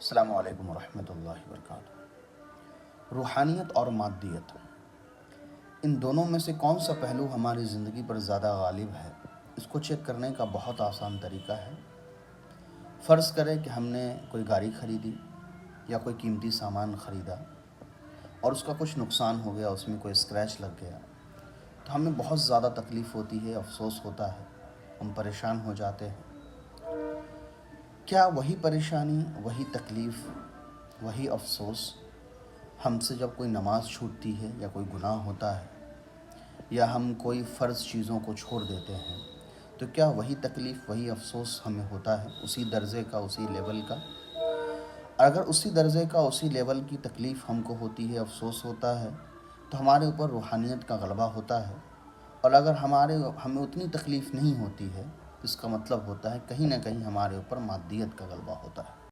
السلام علیکم ورحمۃ اللہ وبرکاتہ۔ روحانیت اور مادیت، ان دونوں میں سے کون سا پہلو ہماری زندگی پر زیادہ غالب ہے؟ اس کو چیک کرنے کا بہت آسان طریقہ ہے۔ فرض کریں کہ ہم نے کوئی گاڑی خریدی یا کوئی قیمتی سامان خریدا اور اس کا کچھ نقصان ہو گیا، اس میں کوئی اسکریچ لگ گیا، تو ہمیں بہت زیادہ تکلیف ہوتی ہے، افسوس ہوتا ہے، ہم پریشان ہو جاتے ہیں۔ کیا وہی پریشانی، وہی تکلیف، وہی افسوس ہم سے جب کوئی نماز چھوٹتی ہے یا کوئی گناہ ہوتا ہے یا ہم کوئی فرض چیزوں کو چھوڑ دیتے ہیں، تو کیا وہی تکلیف، وہی افسوس ہمیں ہوتا ہے، اسی درجے کا، اسی لیول کا؟ اگر اسی درجے کا، اسی لیول کی تکلیف ہم کو ہوتی ہے، افسوس ہوتا ہے، تو ہمارے اوپر روحانیت کا غلبہ ہوتا ہے۔ اور اگر ہمیں اتنی تکلیف نہیں ہوتی ہے، اس کا مطلب ہوتا ہے کہیں نہ کہیں ہمارے اوپر مادیت کا غلبہ ہوتا ہے۔